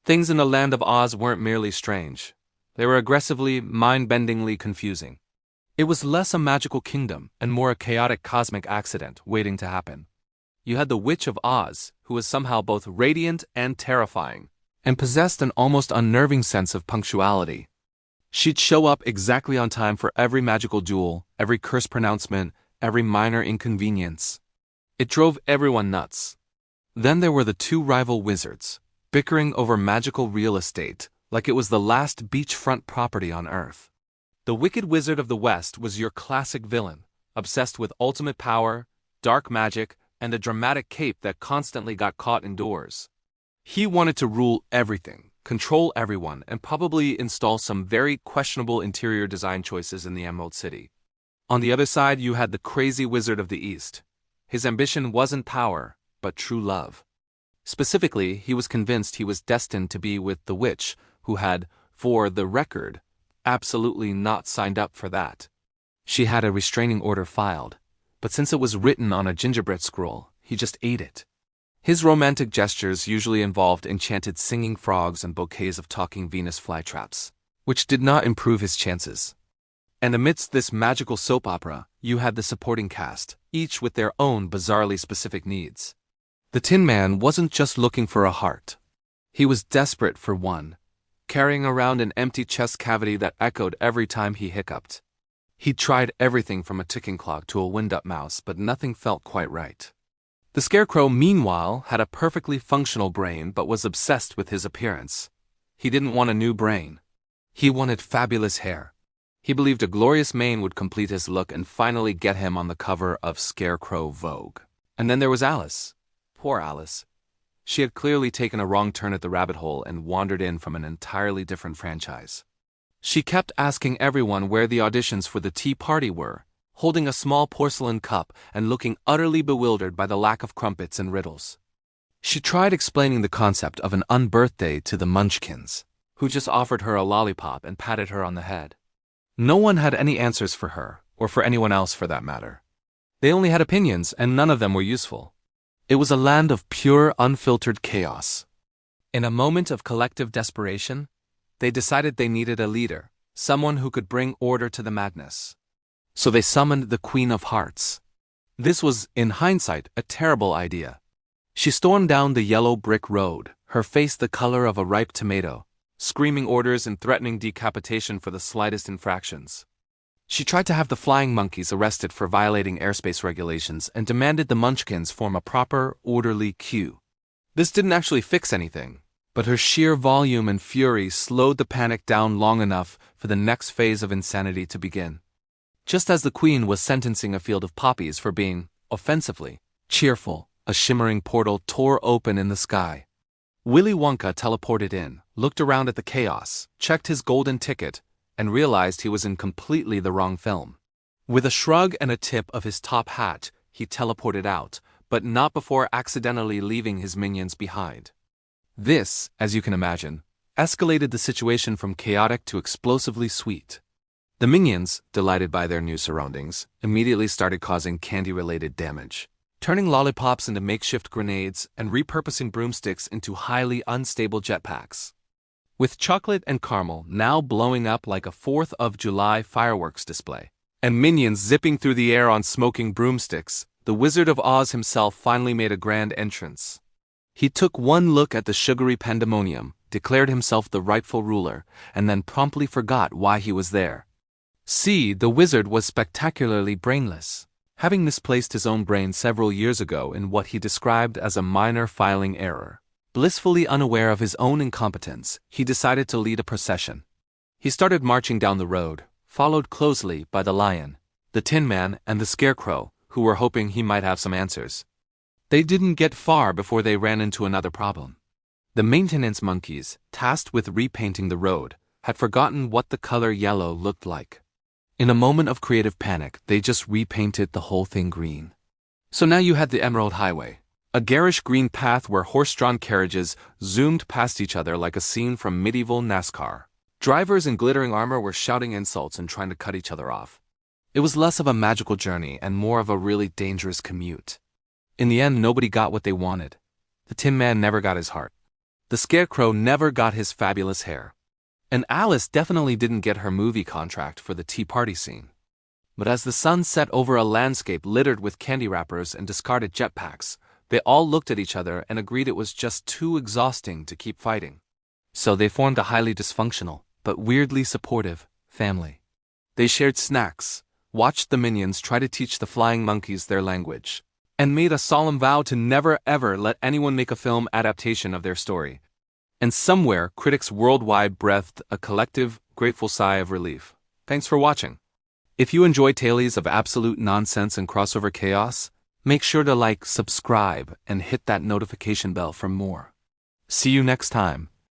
Things in the Land of Oz weren't merely strange. They were aggressively, mind-bendingly confusing. It was less a magical kingdom and more a chaotic cosmic accident waiting to happen. You had the Witch of Ozz, who was somehow both radiant and terrifying, and possessed an almost unnerving sense of punctuality. She'd show up exactly on time for every magical duel, every curse pronouncement, every minor inconvenience. It drove everyone nuts. Then there were the two rival wizards, bickering over magical real estate like it was the last beachfront property on Earth. The Wicked Wizard of the West was your classic villain, obsessed with ultimate power, dark magic, and a dramatic cape that constantly got caught indoors. He wanted to rule everything, control everyone, and probably install some very questionable interior design choices in the Emerald City. On the other side, you had the crazy Wizard of the East. His ambition wasn't power, but true love. Specifically, he was convinced he was destined to be with the witch, who had, for the record, absolutely not signed up for that. She had a restraining order filed, but since it was written on a gingerbread scroll, he just ate it. His romantic gestures usually involved enchanted singing frogs and bouquets of talking Venus flytraps, which did not improve his chances. And amidst this magical soap opera, you had the supporting cast, each with their own bizarrely specific needs. The Tin Man wasn't just looking for a heart. He was desperate for one, carrying around an empty chest cavity that echoed every time he hiccuped. He'd tried everything from a ticking clock to a wind-up mouse, but nothing felt quite right. The Scarecrow, meanwhile, had a perfectly functional brain but was obsessed with his appearance. He didn't want a new brain. He wanted fabulous hair. He believed a glorious mane would complete his look and finally get him on the cover of Scarecrow Vogue. And then there was Alice. Poor Alice. She had clearly taken a wrong turn at the rabbit hole and wandered in from an entirely different franchise. She kept asking everyone where the auditions for the tea party were, holding a small porcelain cup and looking utterly bewildered by the lack of crumpets and riddles. She tried explaining the concept of an unbirthday to the Munchkins, who just offered her a lollipop and patted her on the head. No one had any answers for her, or for anyone else for that matter. They only had opinions, and none of them were useful. It was a land of pure, unfiltered chaos. In a moment of collective desperation, they decided they needed a leader, someone who could bring order to the madness. So they summoned the Queen of Hearts. This was, in hindsight, a terrible idea. She stormed down the yellow brick road, her face the color of a ripe tomato, screaming orders and threatening decapitation for the slightest infractions. She tried to have the flying monkeys arrested for violating airspace regulations and demanded the Munchkins form a proper, orderly queue. This didn't actually fix anything, but her sheer volume and fury slowed the panic down long enough for the next phase of insanity to begin. Just as the Queen was sentencing a field of poppies for being, offensively, cheerful, a shimmering portal tore open in the sky. Willy Wonka teleported in, looked around at the chaos, checked his golden ticket, and realized he was in completely the wrong film. With a shrug and a tip of his top hat, he teleported out, but not before accidentally leaving his minions behind. This, as you can imagine, escalated the situation from chaotic to explosively sweet. The minions, delighted by their new surroundings, immediately started causing candy-related damage, turning lollipops into makeshift grenades and repurposing broomsticks into highly unstable jetpacks. With chocolate and caramel now blowing up like a 4th of July fireworks display, and minions zipping through the air on smoking broomsticks, the Wizard of Oz himself finally made a grand entrance. He took one look at the sugary pandemonium, declared himself the rightful ruler, and then promptly forgot why he was there. See, the wizard was spectacularly brainless, having misplaced his own brain several years ago in what he described as a minor filing error. Blissfully unaware of his own incompetence, he decided to lead a procession. He started marching down the road, followed closely by the Lion, the Tin Man, and the Scarecrow, who were hoping he might have some answers. They didn't get far before they ran into another problem. The maintenance monkeys, tasked with repainting the road, had forgotten what the color yellow looked like. In a moment of creative panic, they just repainted the whole thing green. So now you had the Emerald Highway, a garish green path where horse-drawn carriages zoomed past each other like a scene from medieval NASCAR. Drivers in glittering armor were shouting insults and trying to cut each other off. It was less of a magical journey and more of a really dangerous commute. In the end, nobody got what they wanted. The Tin Man never got his heart. The Scarecrow never got his fabulous hair. And Alice definitely didn't get her movie contract for the tea party scene. But as the sun set over a landscape littered with candy wrappers and discarded jetpacks, they all looked at each other and agreed it was just too exhausting to keep fighting. So they formed a highly dysfunctional, but weirdly supportive, family. They shared snacks, watched the minions try to teach the flying monkeys their language, and made a solemn vow to never ever let anyone make a film adaptation of their story. And somewhere, critics worldwide breathed a collective, grateful sigh of relief. Thanks for watching. If you enjoy tales of absolute nonsense and crossover chaos, make sure to like, subscribe, and hit that notification bell for more. See you next time.